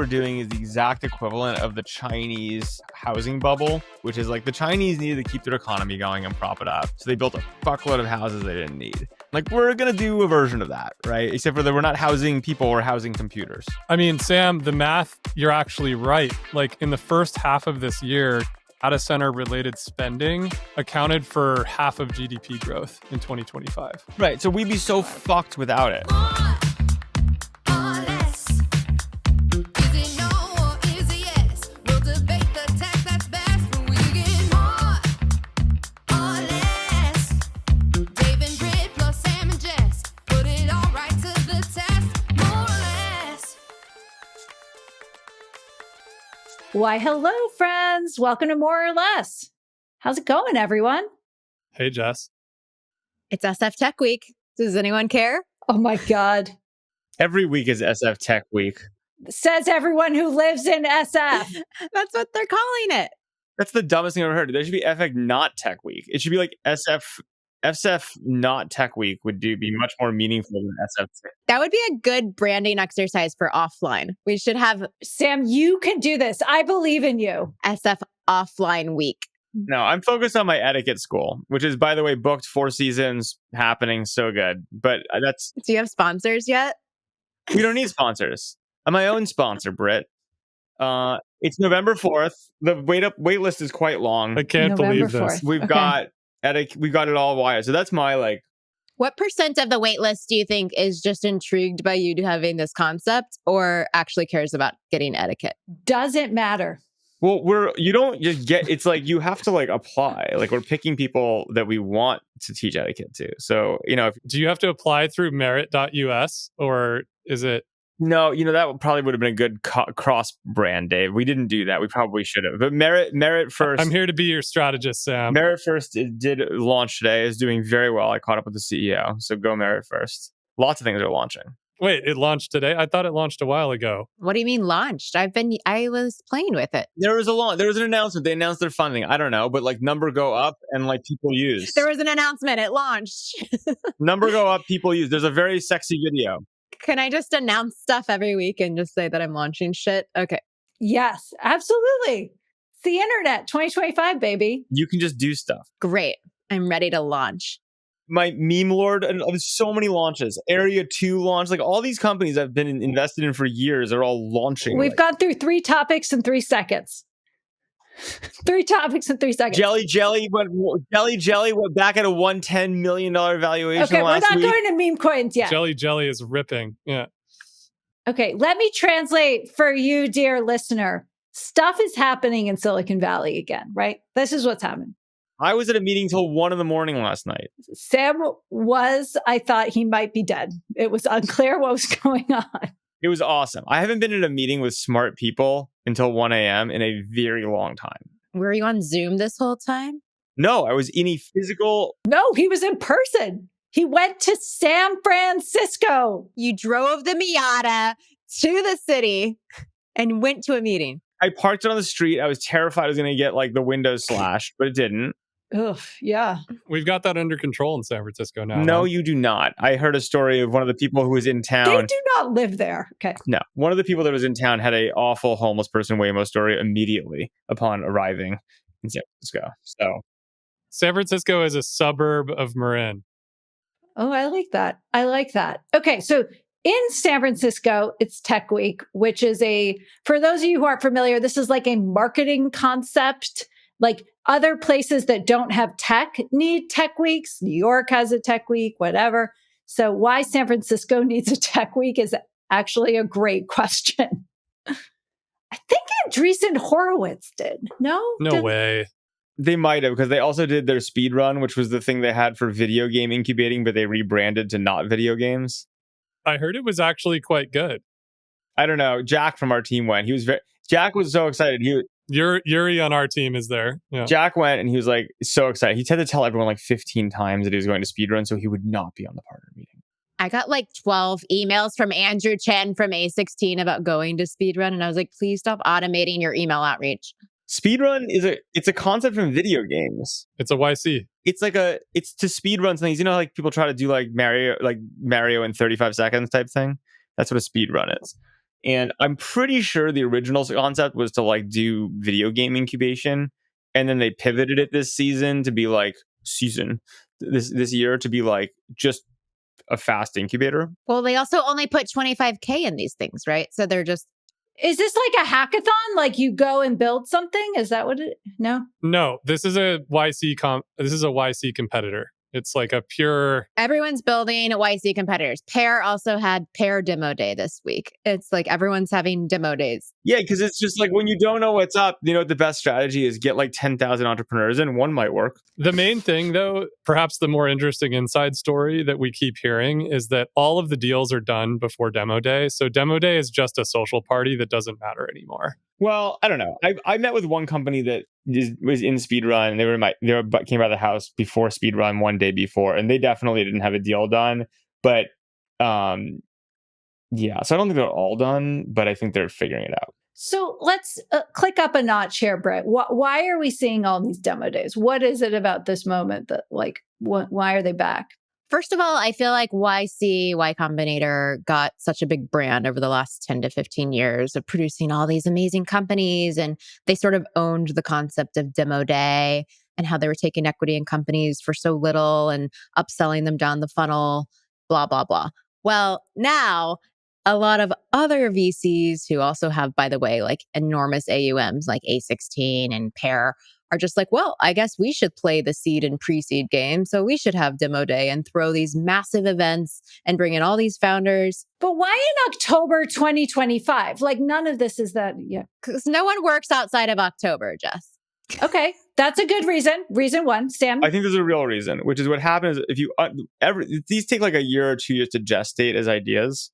we're doing is the exact equivalent of the Chinese housing bubble, which is like the Chinese needed to keep their economy going and prop it up. So they built a fuckload of houses they didn't need. Like, we're going to do a version of that, right? Except for that we're not housing people, we're housing computers. I mean, Sam, the math, you're actually right. Like, in the first half of this year, data center related spending accounted for half of GDP growth in 2025. Right. So we'd be so fucked without it. Why, hello, friends. Welcome to More or Less. How's it going, everyone? Hey, Jess. It's SF Tech Week. Does anyone care? Oh, my God. Every week is SF Tech Week. Says everyone who lives in SF. That's what they're calling it. That's the dumbest thing I've ever heard. There should be FX not Tech Week. It should be like SF not Tech Week would be much more meaningful than SF. That would be a good branding exercise for offline. We should have Sam, you can do this. I believe in you. SF Offline Week. No, I'm focused on my etiquette school, which is, by the way, booked 4 seasons, happening, so good. But that's... Do you have sponsors yet? We don't need sponsors. I'm my own sponsor, Britt. It's November 4th. The wait list is quite long. I can't November believe this. 4th. We've got it all wired. So that's my like... What percent of the wait list do you think is just intrigued by you having this concept or actually cares about getting etiquette? Doesn't matter. Well, you don't just get, it's like you have to like apply. Like, we're picking people that we want to teach etiquette to. So, Do you have to apply through merit.us or is it? No, that probably would have been a good cross brand, Dave. We didn't do that. We probably should have. But Merit First. I'm here to be your strategist, Sam. Merit First did launch today. Is doing very well. I caught up with the CEO. So go Merit First. Lots of things are launching. Wait, it launched today? I thought it launched a while ago. What do you mean launched? I was playing with it. There was an announcement. They announced their funding. I don't know, but like number go up and like people use. There was an announcement. It launched. Number go up, people use. There's a very sexy video. Can I just announce stuff every week and just say that I'm launching shit? Okay. Yes, absolutely. It's the internet, 2025, baby. You can just do stuff. Great. I'm ready to launch. My meme lord, and there's so many launches. Area 2 launch, like all these companies I've been invested in for years are all launching. We've gone through 3 topics in 3 seconds. 3 topics in 3 seconds. Jelly went back at a $110 million valuation Okay, last we're not week. going to meme coins yet. Jelly is ripping. Yeah. Okay, let me translate for you, dear listener. Stuff is happening in Silicon Valley again, right? This is what's happening. I was at a meeting till 1 a.m. last night. Sam I thought he might be dead. It was unclear what was going on. It was awesome. I haven't been in a meeting with smart people until 1 a.m. in a very long time. Were you on Zoom this whole time? No, I was in a physical... No, he was in person. He went to San Francisco. You drove the Miata to the city and went to a meeting. I parked it on the street. I was terrified I was going to get like the windows slashed, but it didn't. Ugh, yeah. We've got that under control in San Francisco now. No, huh? you do not. I heard a story of one of the people who was in town. They do not live there. Okay. No, one of the people that was in town had a awful homeless person Waymo story immediately upon arriving in San Francisco. So San Francisco is a suburb of Marin. Oh, I like that. Okay, so in San Francisco, it's Tech Week, which is for those of you who aren't familiar, this is like a marketing concept. Like other places that don't have tech need tech weeks. New York has a tech week, whatever. So why San Francisco needs a tech week is actually a great question. I think Andreessen Horowitz did. No way. they might have, because they also did their speed run, which was the thing they had for video game incubating, but they rebranded to not video games. I heard it was actually quite good. I don't know. Jack from our team went. Jack was so excited. Yuri on our team is there. Yeah. Jack went and he was like so excited. He had to tell everyone like 15 times that he was going to speedrun, so he would not be on the partner meeting. I got like 12 emails from Andrew Chen from A16 about going to speedrun, and I was like, please stop automating your email outreach. Speedrun it's a concept from video games. It's a YC. It's to speedrun things. You know, like people try to do like Mario in 35 seconds type thing. That's what a speedrun is. And I'm pretty sure the original concept was to like do video game incubation. And then they pivoted it this season to be like this year to be like just a fast incubator. Well, they also only put 25K in these things, right? So they're just Is this like a hackathon? Like you go and build something? Is that what it? No. No, this is a YC competitor. It's like a pure. everyone's building YC competitors. Pair also had Pair demo day this week. It's like everyone's having demo days. Yeah, because it's just like when you don't know what's up, you know what the best strategy is? Get like 10,000 entrepreneurs and one might work. The main thing, though, perhaps the more interesting inside story that we keep hearing is that all of the deals are done before demo day. So demo day is just a social party that doesn't matter anymore. Well, I don't know. I met with one company that was in speedrun. They came out of the house before speedrun one day before, and they definitely didn't have a deal done. But yeah, so I don't think they're all done, but I think they're figuring it out. So let's click up a notch here, Brett. Why are we seeing all these demo days? What is it about this moment that like why are they back? First of all, I feel like YC, Y Combinator got such a big brand over the last 10 to 15 years of producing all these amazing companies. And they sort of owned the concept of demo day and how they were taking equity in companies for so little and upselling them down the funnel, blah, blah, blah. Well, now a lot of other VCs who also have, by the way, like enormous AUMs like A16 and Pair are just like, well, I guess we should play the seed and pre-seed game. So we should have demo day and throw these massive events and bring in all these founders. But why in October 2025? Like none of this is that. Yeah. Because no one works outside of October, Jess. Okay. That's a good reason. Reason one, Sam. I think there's a real reason, which is what happens if you these take like a year or 2 years to gestate as ideas.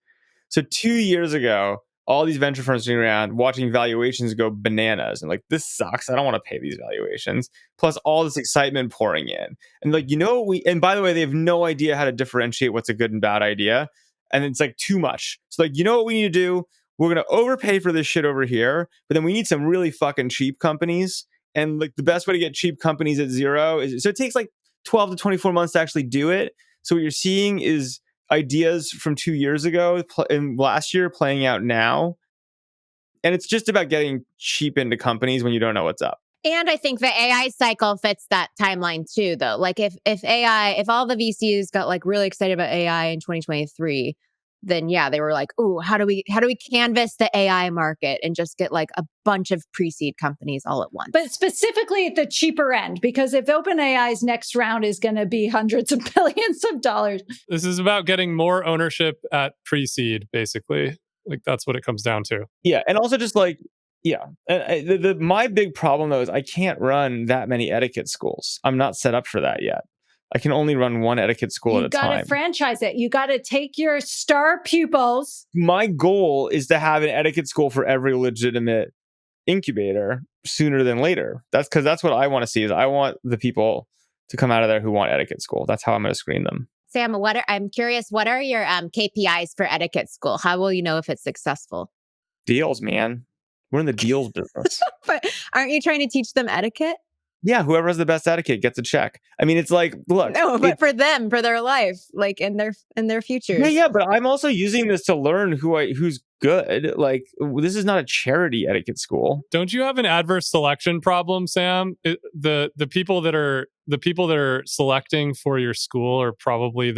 So 2 years ago, all these venture firms sitting around watching valuations go bananas and like, this sucks. I don't want to pay these valuations. Plus all this excitement pouring in. And like, and by the way, they have no idea how to differentiate what's a good and bad idea. And it's like too much. So like, you know what we need to do? We're going to overpay for this shit over here, but then we need some really fucking cheap companies. And like the best way to get cheap companies at zero is, so it takes like 12 to 24 months to actually do it. So what you're seeing is ideas from 2 years ago and last year playing out now. And it's just about getting cheap into companies when you don't know what's up. And I think the AI cycle fits that timeline too, though. Like if all the VCs got like really excited about AI in 2023, then yeah, they were like, "Ooh, how do we canvas the AI market and just get like a bunch of pre-seed companies all at once?" But specifically at the cheaper end, because if OpenAI's next round is going to be hundreds of billions of dollars. This is about getting more ownership at pre-seed, basically. Like that's what it comes down to. Yeah, and also just like, yeah. And my big problem though is I can't run that many etiquette schools. I'm not set up for that yet. I can only run one etiquette school at a time. You got to franchise it. You got to take your star pupils. My goal is to have an etiquette school for every legitimate incubator sooner than later. That's because that's what I want to see. Is I want the people to come out of there who want etiquette school. That's how I'm going to screen them. Sam, I'm curious, what are your KPIs for etiquette school? How will you know if it's successful? Deals, man. We're in the deals business. But aren't you trying to teach them etiquette? Yeah, whoever has the best etiquette gets a check. I mean, it's like, look. No, but for them, for their life, like in their futures. Yeah, but I'm also using this to learn who's good. Like, this is not a charity etiquette school. Don't you have an adverse selection problem, Sam? The people that are selecting for your school are probably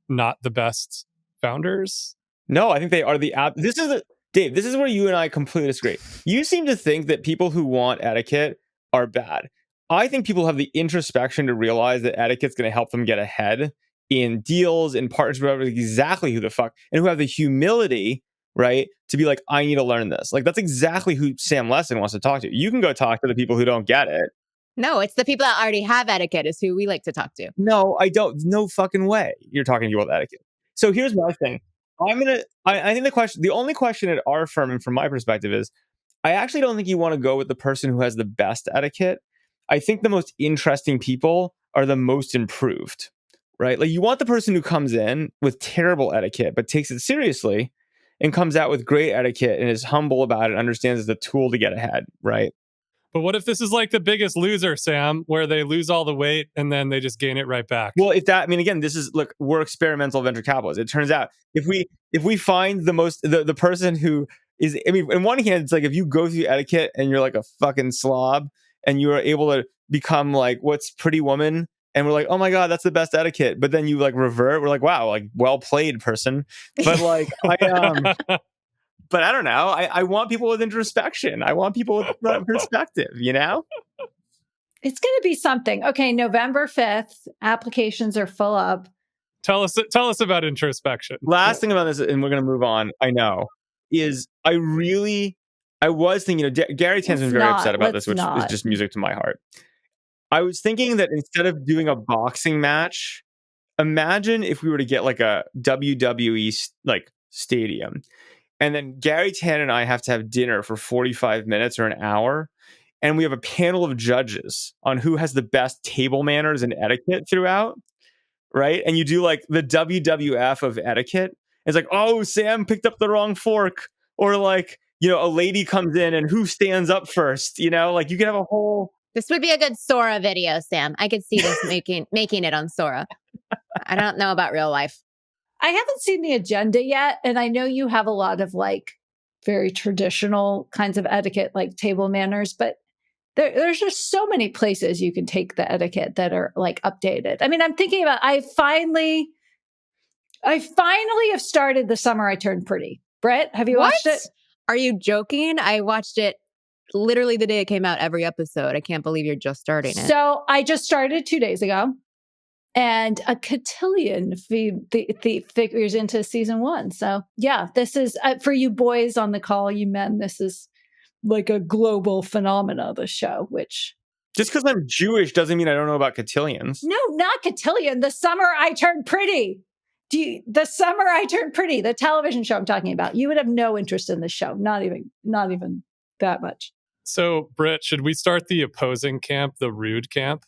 not the best founders. No, I think they are Dave, this is where you and I completely disagree. You seem to think that people who want etiquette are bad. I think people have the introspection to realize that etiquette's going to help them get ahead in deals, in partnerships, with exactly who the fuck, and who have the humility, right, to be like, I need to learn this. Like, that's exactly who Sam Lessin wants to talk to. You can go talk to the people who don't get it. No, it's the people that already have etiquette is who we like to talk to. No, I don't. No fucking way you're talking to people with etiquette. So here's my thing. I think the only question at our firm, and from my perspective, is I actually don't think you want to go with the person who has the best etiquette. I think the most interesting people are the most improved, right? Like you want the person who comes in with terrible etiquette, but takes it seriously and comes out with great etiquette and is humble about it, understands it's a tool to get ahead, right? But what if this is like The Biggest Loser, Sam, where they lose all the weight and then they just gain it right back? Well, again, this is, look, we're experimental venture capitalists. It turns out if we find the person who is, in one hand, it's like if you go through etiquette and you're like a fucking slob and you are able to become like what's Pretty Woman, and we're like, oh my God, that's the best etiquette. But then you like revert, we're like, wow, like well played, person. But like but I don't know. I want people with introspection. I want people with perspective, you know? It's going to be something. Okay, November 5th, applications are full up. Tell us about introspection. Last thing about this, and we're going to move on, I know, is I was thinking, Gary Tan's been very upset about this, which is just music to my heart. I was thinking that instead of doing a boxing match, imagine if we were to get like a WWE like stadium. And then Gary Tan and I have to have dinner for 45 minutes or an hour. And we have a panel of judges on who has the best table manners and etiquette throughout. Right. And you do like the WWF of etiquette. It's like, oh, Sam picked up the wrong fork. Or like, a lady comes in and who stands up first? Like you could have a whole. This would be a good Sora video, Sam. I could see this making it on Sora. I don't know about real life. I haven't seen the agenda yet. And I know you have a lot of like very traditional kinds of etiquette, like table manners, but there's just so many places you can take the etiquette that are like updated. I mean, I'm thinking about, I finally have started The Summer I Turned Pretty. Brett, have you watched it? Are you joking? I watched it literally the day it came out, every episode. I can't believe you're just starting it. So I just started 2 days ago. And a cotillion figures into season 1. So yeah, this is for you boys on the call, you men, this is like a global phenomena, the show, which... Just because I'm Jewish doesn't mean I don't know about cotillions. No, not cotillion. The Summer I Turned Pretty. The Summer I Turned Pretty, the television show I'm talking about. You would have no interest in the show. Not even that much. So, Britt, should we start the opposing camp, the rude camp?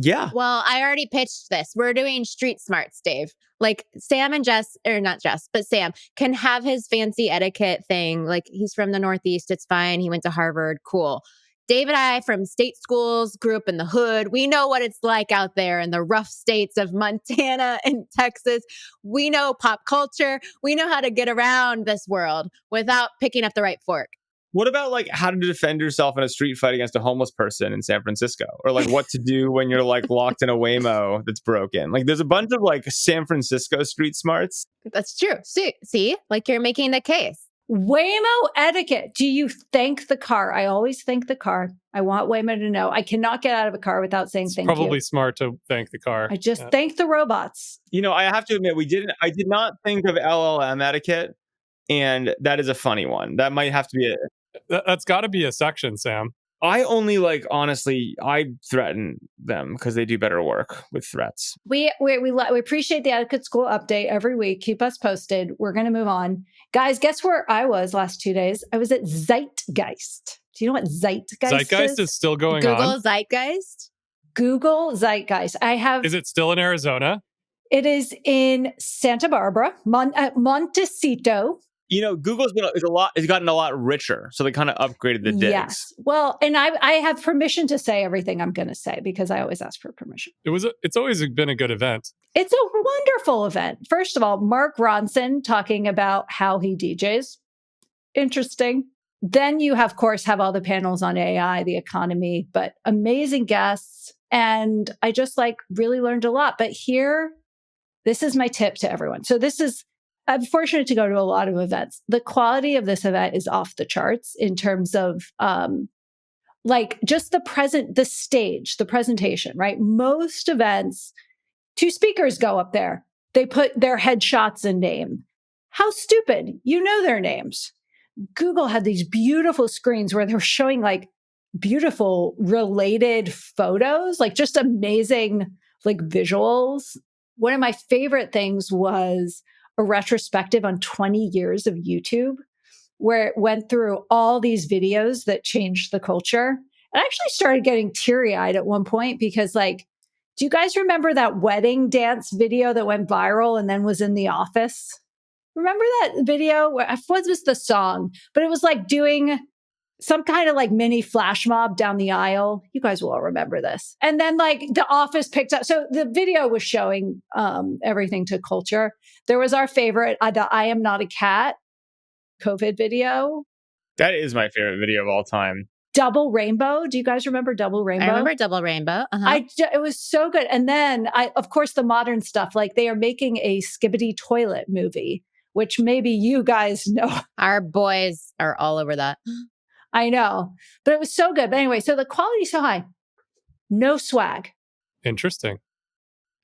Yeah. Well, I already pitched this. We're doing street smarts, Dave. Like Sam and Jess, or not Jess, but Sam can have his fancy etiquette thing. Like he's from the Northeast. It's fine. He went to Harvard. Cool. Dave and I from state schools, grew up in the hood. We know what it's like out there in the rough states of Montana and Texas. We know pop culture. We know how to get around this world without picking up the right fork. What about like how to defend yourself in a street fight against a homeless person in San Francisco? Or like what to do when you're like locked in a Waymo that's broken? Like there's a bunch of like San Francisco street smarts. That's true. See, like you're making the case. Waymo etiquette. Do you thank the car? I always thank the car. I want Waymo to know I cannot get out of a car without saying thank you. Probably smart to thank the car. I just thank the robots. I have to admit, I did not think of LLM etiquette. And that is a funny one. That might have to be That's got to be a section, Sam. I only honestly, I threaten them because they do better work with threats. We appreciate the Etiquette School update every week. Keep us posted. We're going to move on. Guys, guess where I was last 2 days? I was at Zeitgeist. Do you know what Zeitgeist is still going Google on. Zeitgeist? Google Zeitgeist. Is it still in Arizona? It is in Santa Barbara, Montecito. Google's it's gotten a lot richer. So they kind of upgraded the digs. Yes. Well, and I have permission to say everything I'm going to say because I always ask for permission. It's always been a good event. It's a wonderful event. First of all, Mark Ronson talking about how he DJs. Interesting. Then you of course have all the panels on AI, the economy, but amazing guests. And I just really learned a lot. But here, this is my tip to everyone. So I'm fortunate to go to a lot of events. The quality of this event is off the charts in terms of just the stage, the presentation, right? Most events, 2 speakers go up there. They put their headshots and name. How stupid. You know their names. Google had these beautiful screens where they were showing beautiful related photos, just amazing visuals. One of my favorite things was a retrospective on 20 years of YouTube, where it went through all these videos that changed the culture. I actually started getting teary-eyed at one point because do you guys remember that wedding dance video that went viral and then was in The Office? Remember that video? What was the song? But it was doing some kind of like mini flash mob down the aisle. You guys will all remember this. And then like The Office picked up. So the video was showing everything to culture. There was our favorite, the I Am Not a Cat COVID video. That is my favorite video of all time. Double Rainbow. Do you guys remember Double Rainbow? I remember Double Rainbow. Uh-huh. It was so good. And then of course, the modern stuff, like they are making a Skibbity Toilet movie, which maybe you guys know. Our boys are all over that. I know, but it was so good. But anyway, so the quality's so high. No swag. Interesting.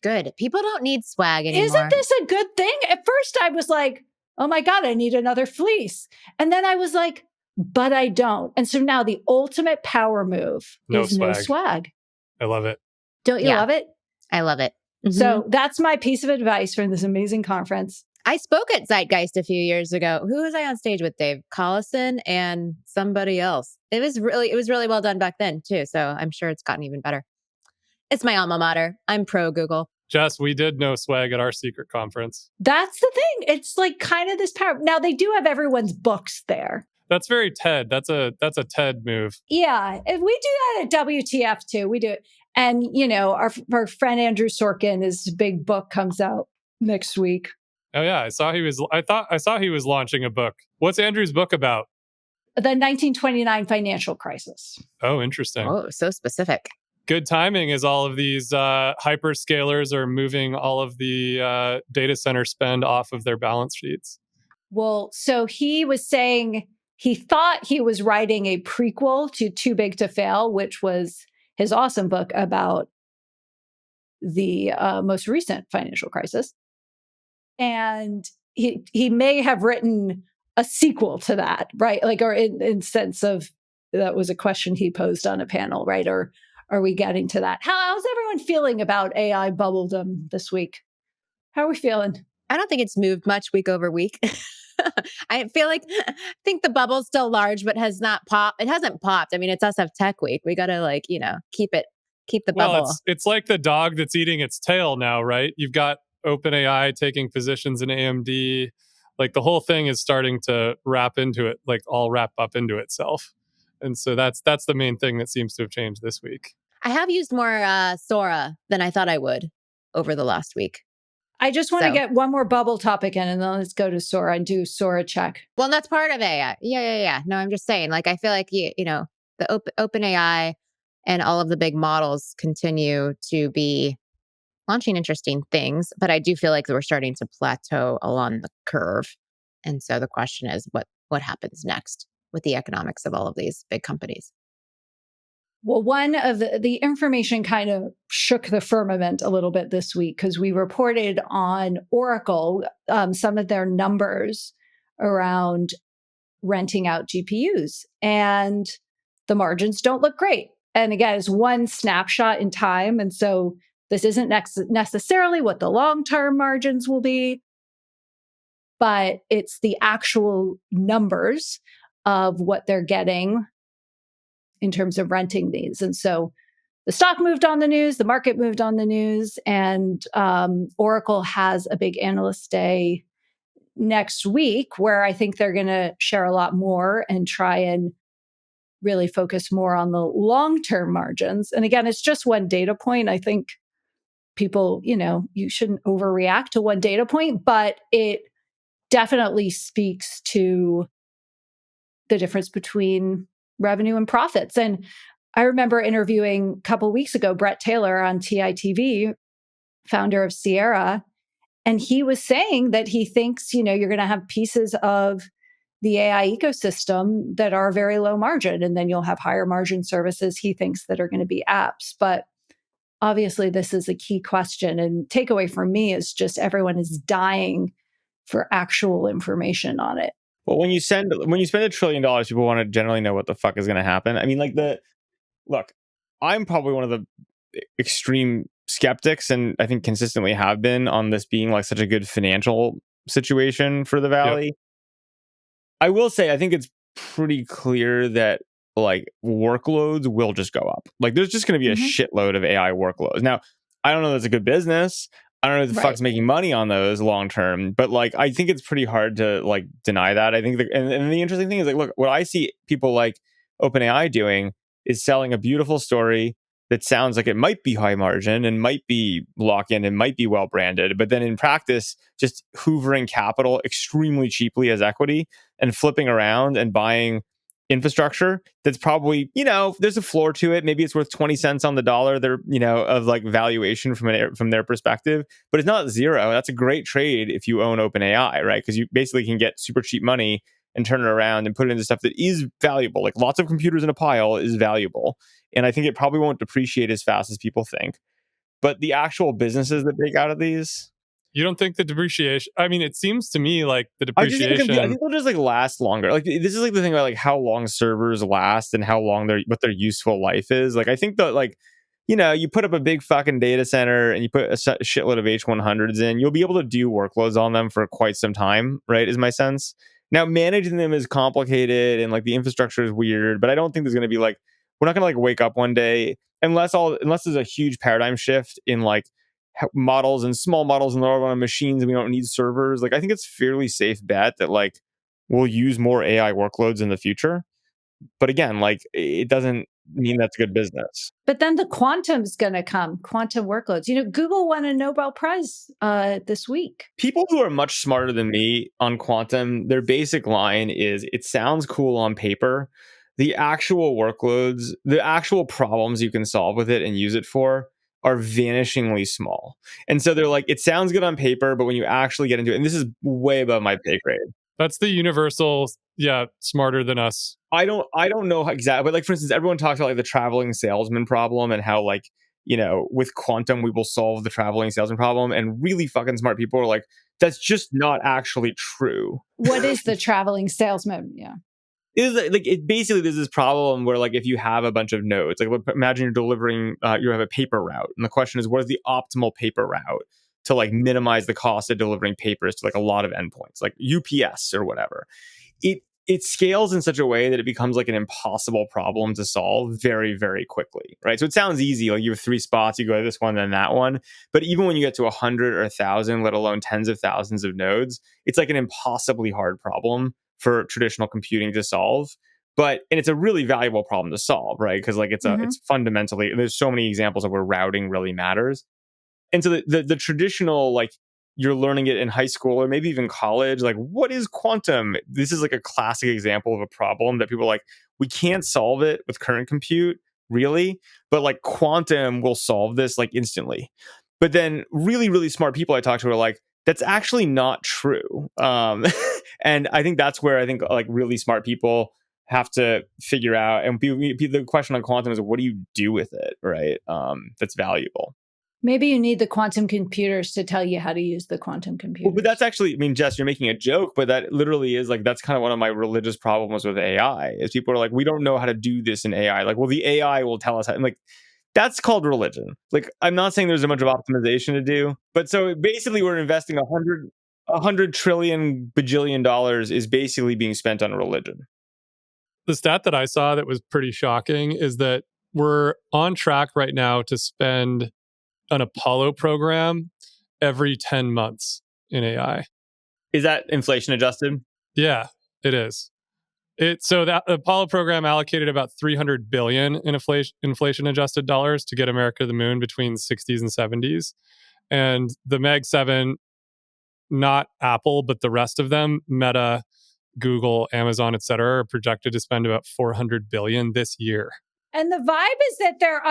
Good. People don't need swag anymore. Isn't this a good thing? At first I was like, oh my God, I need another fleece. And then I was like, but I don't. And so now the ultimate power move is no swag. I love it. Don't you love it? I love it. Mm-hmm. So that's my piece of advice from this amazing conference. I spoke at Zeitgeist a few years ago. Who was I on stage with? Dave Collison and somebody else. It was really well done back then too. So I'm sure it's gotten even better. It's my alma mater. I'm pro Google. Jess, we did no swag at our secret conference. That's the thing. It's like kind of this power. Now they do have everyone's books there. That's very TED. That's a TED move. Yeah. We do that at WTF too. We do it. And you know, our friend Andrew Sorkin, his big book comes out next week. Oh yeah, I saw he was launching a book. What's Andrew's book about? The 1929 financial crisis. Oh, interesting. Oh, so specific. Good timing as all of these hyperscalers are moving all of the data center spend off of their balance sheets. Well, so he was saying he thought he was writing a prequel to Too Big to Fail, which was his awesome book about the most recent financial crisis. And he may have written a sequel to that, right? Like, or in sense of that was a question he posed on a panel, right? Or are we getting to that? How's everyone feeling about AI bubbledom this week? How are we feeling? I don't think it's moved much week over week. I think the bubble's still large, but has not popped. It hasn't popped. I mean, it's us of Tech Week. We got to keep the bubble. Well, it's like the dog that's eating its tail now, right? You've got OpenAI taking positions in AMD. Like the whole thing is starting to wrap into it, like all wrap up into itself. And so that's the main thing that seems to have changed this week. I have used more Sora than I thought I would over the last week. I just want to get one more bubble topic in, and then let's go to Sora and do Sora check. Well, that's part of AI. Yeah. No, I'm just saying, like, I feel like, the OpenAI and all of the big models continue to be launching interesting things, but I do feel like we're starting to plateau along the curve. And so the question is, what happens next with the economics of all of these big companies? Well, one of the information kind of shook the firmament a little bit this week because we reported on Oracle, some of their numbers around renting out GPUs, and the margins don't look great. And again, it's one snapshot in time. And so this isn't necessarily what the long-term margins will be, but it's the actual numbers of what they're getting in terms of renting these. And so the stock moved on the news, the market moved on the news, and Oracle has a big analyst day next week where I think they're going to share a lot more and try and really focus more on the long-term margins. And again, it's just one data point. I think people, you shouldn't overreact to one data point, but it definitely speaks to the difference between revenue and profits. And I remember interviewing a couple of weeks ago, Brett Taylor on TITV, founder of Sierra, and he was saying that he thinks, you're going to have pieces of the AI ecosystem that are very low margin, and then you'll have higher margin services he thinks that are going to be apps. But obviously, this is a key question. And takeaway from me is just everyone is dying for actual information on it. Well, when you spend $1 trillion, people want to generally know what the fuck is going to happen. I mean, look, I'm probably one of the extreme skeptics, and I think consistently have been on this being like such a good financial situation for the Valley. Yep. I will say, I think it's pretty clear that like workloads will just go up. Like there's just going to be a shitload of AI workloads. Now, I don't know that's a good business. I don't know if the fuck's making money on those long term, but like I think it's pretty hard to like deny that. I think and the interesting thing is like, look, what I see people like OpenAI doing is selling a beautiful story that sounds like it might be high margin and might be lock in and might be well branded, but then in practice, just hoovering capital extremely cheaply as equity and flipping around and buying infrastructure that's probably, there's a floor to it. Maybe it's worth 20 cents on the dollar there, of like valuation from their perspective, but it's not zero. That's a great trade if you own OpenAI, right? Because you basically can get super cheap money and turn it around and put it into stuff that is valuable. Like lots of computers in a pile is valuable. And I think it probably won't depreciate as fast as people think. But the actual businesses that make out of these, You don't think the depreciation? I mean, it seems to me like the I think depreciation. they'll just like last longer. Like this is like the thing about like how long servers last and how long what their useful life is. Like I think that like, you put up a big fucking data center and you put a shitload of H100s in, you'll be able to do workloads on them for quite some time, right? Is my sense. Now managing them is complicated and like the infrastructure is weird, but I don't think there's going to be like, we're not going to like wake up one day unless there's a huge paradigm shift in like models and small models and they're all on machines and we don't need servers. Like I think it's fairly safe bet that like we'll use more AI workloads in the future. But again, like it doesn't mean that's good business. But then the quantum's going to come, quantum workloads. Google won a Nobel Prize this week. People who are much smarter than me on quantum, their basic line is it sounds cool on paper. The actual workloads, the actual problems you can solve with it and use it for are vanishingly small. And so they're like, it sounds good on paper, but when you actually get into it, and this is way above my pay grade. That's the universal, smarter than us. I don't know how exactly, but like for instance, everyone talks about like the traveling salesman problem and how like, with quantum we will solve the traveling salesman problem. And really fucking smart people are like, that's just not actually true. What is the traveling salesman? Yeah. Is like it basically there's this problem where like if you have a bunch of nodes, like imagine you're delivering, you have a paper route, and the question is what is the optimal paper route to like minimize the cost of delivering papers to like a lot of endpoints, like UPS or whatever. It scales in such a way that it becomes like an impossible problem to solve very, very quickly, right? So it sounds easy, like you have 3 spots, you go to this one, then that one. But even when you get to 100 or 1,000, let alone tens of thousands of nodes, it's like an impossibly hard problem for traditional computing to solve. And it's a really valuable problem to solve, right? Because like it's fundamentally, there's so many examples of where routing really matters. And so the traditional, like you're learning it in high school or maybe even college, like what is quantum? This is like a classic example of a problem that people are like, we can't solve it with current compute, really, but like quantum will solve this like instantly. But then really, really smart people I talk to are like, that's actually not true. And I think that's where I think like really smart people have to figure out. And the question on quantum is, what do you do with it, right? That's valuable. Maybe you need the quantum computers to tell you how to use the quantum computers. Well, but that's actually, I mean, Jess, you're making a joke, but that literally is like, that's kind of one of my religious problems with AI is people are like, we don't know how to do this in AI. Like, well, the AI will tell us how. And like, that's called religion. Like, I'm not saying there's a bunch of optimization to do, but so basically we're investing 100 trillion bajillion dollars is basically being spent on religion. The stat that I saw that was pretty shocking is that we're on track right now to spend an Apollo program every 10 months in AI. Is that inflation adjusted? Yeah, it is. So that Apollo program allocated about 300 billion in inflation adjusted dollars to get America to the moon between the 60s and 70s. And the Meg 7, not Apple, but the rest of them, Meta, Google, Amazon, et cetera, are projected to spend about 400 billion this year. And the vibe is that they're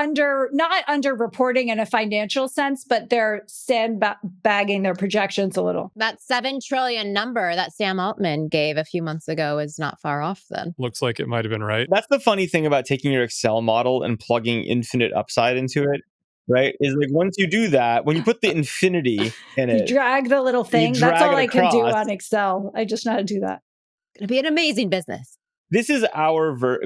not under reporting in a financial sense, but they're sandbagging their projections a little. That 7 trillion number that Sam Altman gave a few months ago is not far off then. Looks like it might have been right. That's the funny thing about taking your Excel model and plugging infinite upside into it, right? Is like once you do that, when you put the infinity in it, you drag the little thing. That's all I can do on Excel. I just know how to do that. It's going to be an amazing business. This is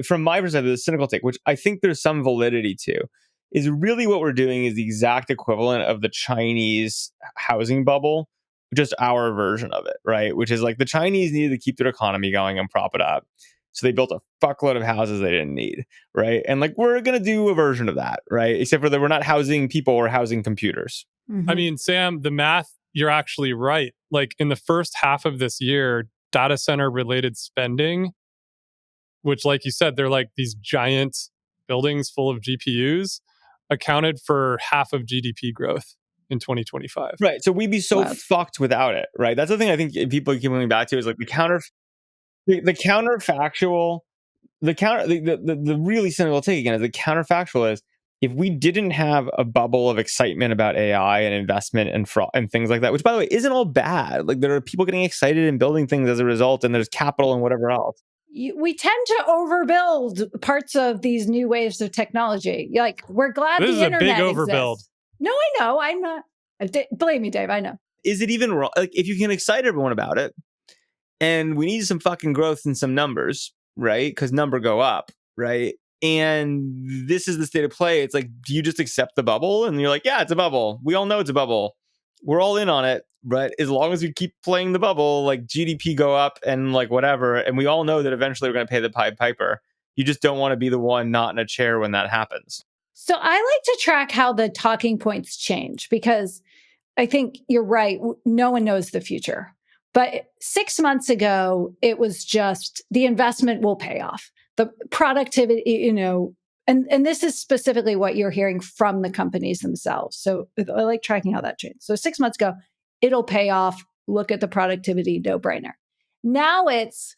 from my perspective, the cynical take, which I think there's some validity to, is really what we're doing is the exact equivalent of the Chinese housing bubble, just our version of it, right? Which is like the Chinese needed to keep their economy going and prop it up. So they built a fuckload of houses they didn't need, right? And like, we're going to do a version of that, right? Except for that we're not housing people, we're housing computers. I mean, Sam, the math, you're actually right. Like in the first half of this year, data center related spending which, like you said, they're like these giant buildings full of GPUs, accounted for half of GDP growth in 2025. Right. So we'd be so Wow. fucked without it, right? That's the thing I think people keep coming back to is like the counterfactual, the really cynical take again is the counterfactual is if we didn't have a bubble of excitement about AI and investment and fraud and things like that, which by the way isn't all bad. Like there are people getting excited and building things as a result, and there's capital and whatever else. We tend to overbuild parts of these new waves of technology. Like we're glad This the is a internet big overbuild. exists. No, I know. I'm not. Believe me, Dave. I know. Is it even wrong? Like if you can excite everyone about it, and we need some fucking growth in some numbers, right? Because number go up, right? And this is the state of play. It's like, do you just accept the bubble? And you're like, yeah, it's a bubble. We all know it's a bubble. We're all in on it. But as long as we keep playing the bubble, like GDP go up and like whatever, and we all know that eventually we're going to pay the Pied Piper. You just don't want to be the one not in a chair when that happens. So I like to track how the talking points change because I think you're right. No one knows the future. But 6 months ago, it was just the investment will pay off. The productivity, and this is specifically what you're hearing from the companies themselves. So I like tracking how that changed. So 6 months ago, it'll pay off. Look at the productivity, no brainer. Now it's,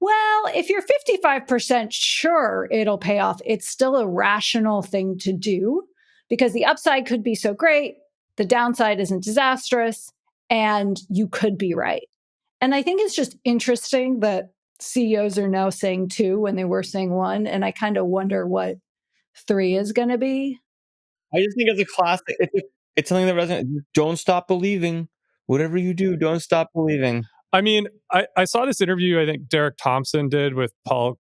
well, if you're 55% sure it'll pay off, it's still a rational thing to do because the upside could be so great, the downside isn't disastrous, and you could be right. And I think it's just interesting that CEOs are now saying 2 when they were saying 1. And I kind of wonder what 3 is going to be. I just think it's a classic. It's something that resonates. Don't stop believing. Whatever you do, don't stop believing. I mean, I saw this interview I think Derek Thompson did with Paul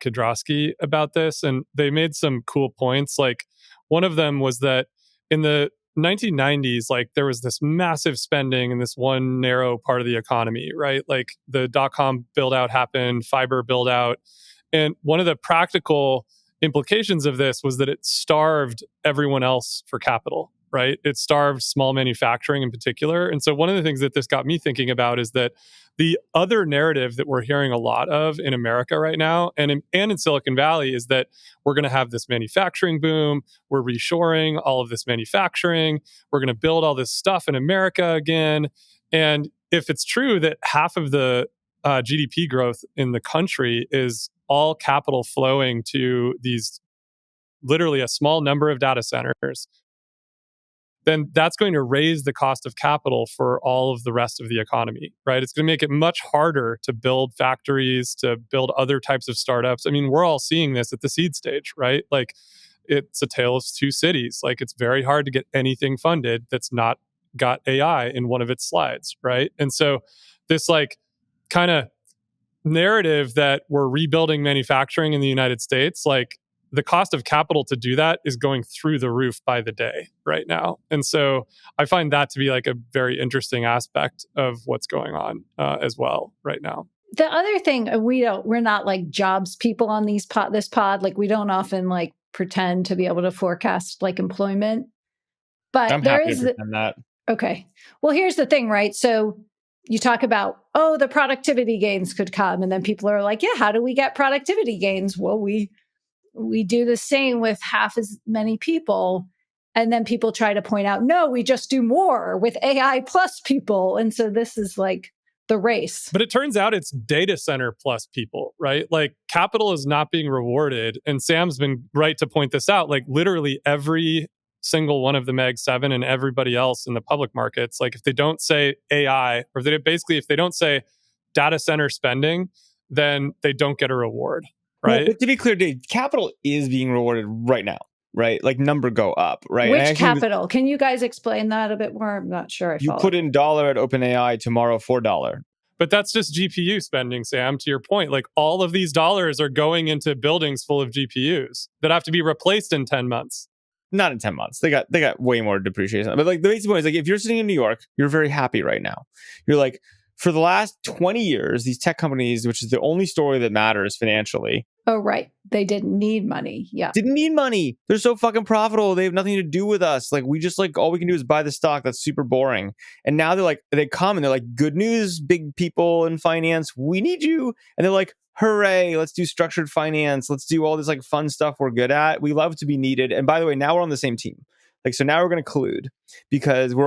Kudrowski about this, and they made some cool points. Like one of them was that in the 1990s, like there was this massive spending in this one narrow part of the economy, right? Like the dot-com build out happened, fiber build out. And one of the practical implications of this was that it starved everyone else for capital, right? It starved small manufacturing in particular. And so one of the things that this got me thinking about is that the other narrative that we're hearing a lot of in America right now and in Silicon Valley is that we're going to have this manufacturing boom. We're reshoring all of this manufacturing. We're going to build all this stuff in America again. And if it's true that half of the GDP growth in the country is all capital flowing to these literally a small number of data centers, then that's going to raise the cost of capital for all of the rest of the economy, right? It's going to make it much harder to build factories, to build other types of startups. I mean, we're all seeing this at the seed stage, right? Like it's a tale of 2 cities. Like it's very hard to get anything funded that's not got AI in one of its slides, right? And so this like kind of narrative that we're rebuilding manufacturing in the United States, like the cost of capital to do that is going through the roof by the day right now. And so I find that to be like a very interesting aspect of what's going on as well right now. The other thing, we're not like jobs people on this pod. Like we don't often like pretend to be able to forecast like employment, but I'm there happy is to pretend that. Okay. Well, here's the thing, right? So you talk about, the productivity gains could come. And then people are like, yeah, how do we get productivity gains? Well, we do the same with half as many people. And then people try to point out, no, we just do more with AI plus people. And so this is like the race. But it turns out it's data center plus people, right? Like capital is not being rewarded. And Sam's been right to point this out. Like literally every single one of the Meg 7 and everybody else in the public markets, like if they don't say AI, or if they don't say data center spending, then they don't get a reward, right? Well, but to be clear, Dave, capital is being rewarded right now, right? Like number go up, right? Which capital? Can you guys explain that a bit more? I'm not sure. You put in $1 at OpenAI, tomorrow $4. But that's just GPU spending, Sam, to your point. Like all of these dollars are going into buildings full of GPUs that have to be replaced in 10 months. Not in 10 months. They got way more depreciation. But like the basic point is like if you're sitting in New York, you're very happy right now. You're like, for the last 20 years, these tech companies, which is the only story that matters financially. Oh, right. They didn't need money. Yeah. Didn't need money. They're so fucking profitable. They have nothing to do with us. Like we just like all we can do is buy the stock. That's super boring. And now they come and they're like, good news, big people in finance. We need you. And they're like, hooray, let's do structured finance, let's do all this like fun stuff we're good at. We love to be needed. And by the way, now we're on the same team. Like, so now we're going to collude because we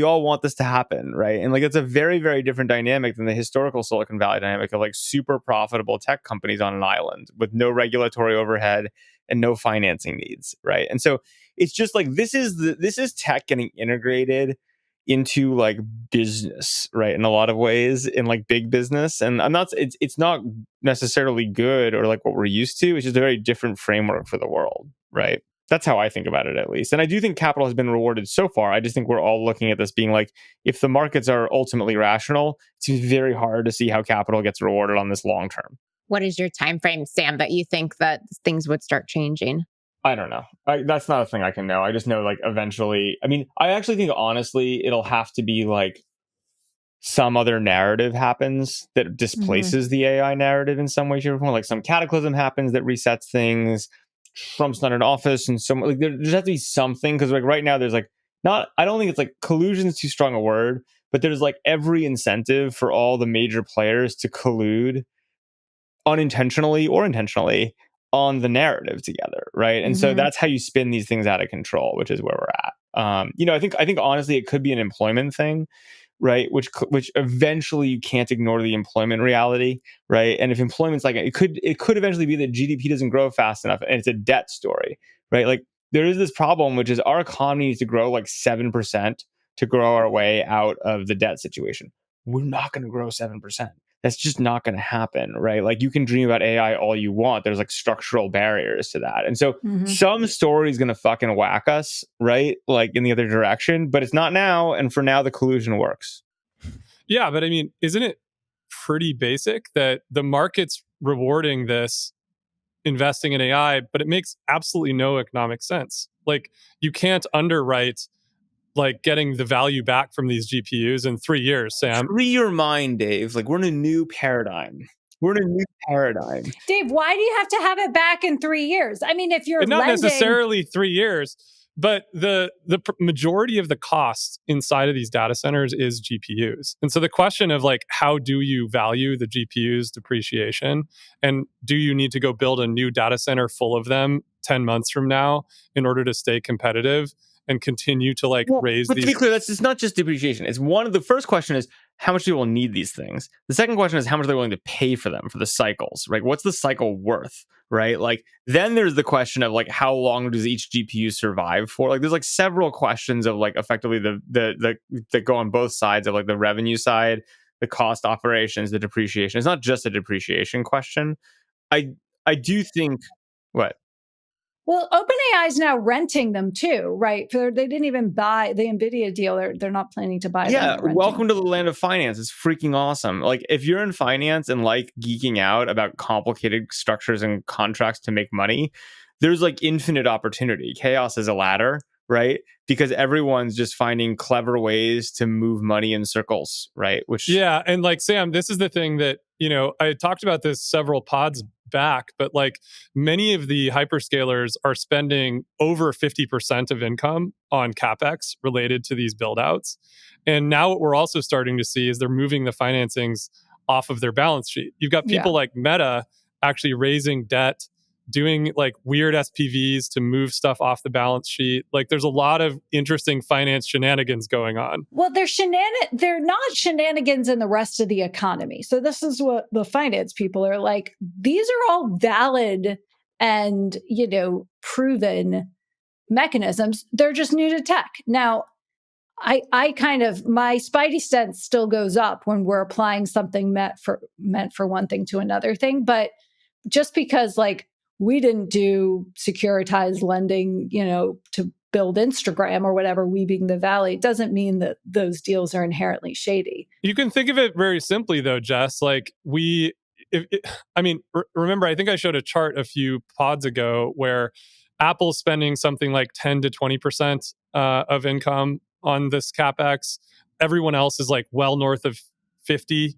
all want this to happen, right? And like, it's a very, very different dynamic than the historical Silicon Valley dynamic of like super profitable tech companies on an island with no regulatory overhead and no financing needs, right? And so it's just like this is tech getting integrated into like business, right? In a lot of ways, in like big business, and it's not necessarily good or like what we're used to. It's just a very different framework for the world, right? That's how I think about it, at least. And I do think capital has been rewarded so far. I just think we're all looking at this being like, if the markets are ultimately rational, it's very hard to see how capital gets rewarded on this long term. What is your time frame, Sam, that you think that things would start changing? I don't know. That's not a thing I can know. I just know like eventually. I mean, I actually think honestly, it'll have to be like some other narrative happens that displaces the AI narrative in some way, shape, or form. Like some cataclysm happens that resets things. Trump's not in office, and some like there has to be something, because like right now there's like not. I don't think it's like collusion is too strong a word, but there's like every incentive for all the major players to collude unintentionally or intentionally on the narrative together, right? And so that's how you spin these things out of control, which is where we're at. I think honestly it could be an employment thing, right? Which eventually you can't ignore the employment reality, right? And if employment's like it could eventually be that GDP doesn't grow fast enough, and it's a debt story, right? Like there is this problem, which is our economy needs to grow like 7% to grow our way out of the debt situation. We're not going to grow 7%. That's just not going to happen, right? Like you can dream about AI all you want. There's like structural barriers to that. And so some story is going to fucking whack us, right? Like in the other direction, but it's not now. And for now, the collusion works. Yeah, but I mean, isn't it pretty basic that the market's rewarding this investing in AI, but it makes absolutely no economic sense. Like you can't underwrite like getting the value back from these GPUs in 3 years, Sam. Free your mind, Dave. Like we're in a new paradigm. Dave, why do you have to have it back in 3 years? I mean, if you're not lending... necessarily 3 years, but the majority of the cost inside of these data centers is GPUs. And so the question of like, how do you value the GPUs depreciation? And do you need to go build a new data center full of them 10 months from now in order to stay competitive and continue to like raise but these? To be clear, it's not just depreciation. It's the first question is how much do people need these things? The second question is how much are they willing to pay for them, for the cycles, right? What's the cycle worth, right? Like then there's the question of like how long does each GPU survive for? Like there's like several questions of like effectively the that go on both sides of like the revenue side, the cost operations, the depreciation. It's not just a depreciation question. I do think what? Well, OpenAI is now renting them too, right? They didn't even buy the NVIDIA deal. They're not planning to buy them. Yeah, welcome to the land of finance. It's freaking awesome. Like if you're in finance and like geeking out about complicated structures and contracts to make money, there's like infinite opportunity. Chaos is a ladder, right? Because everyone's just finding clever ways to move money in circles, right? Yeah, and like Sam, this is the thing that, I talked about this several pods back, but like many of the hyperscalers are spending over 50% of income on CapEx related to these build outs. And now what we're also starting to see is they're moving the financings off of their balance sheet. You've got people like Meta actually raising debt, doing like weird SPVs to move stuff off the balance sheet. Like there's a lot of interesting finance shenanigans going on. Well, they're not shenanigans in the rest of the economy. So this is what the finance people are like. These are all valid and, proven mechanisms. They're just new to tech. Now, I kind of, my spidey sense still goes up when we're applying something meant for one thing to another thing. But just because like, we didn't do securitized lending, to build Instagram or whatever, we being the Valley, doesn't mean that those deals are inherently shady. You can think of it very simply, though, Jess. Like remember, I think I showed a chart a few pods ago where Apple's spending something like 10 to 20% of income on this CapEx. Everyone else is like well north of 50.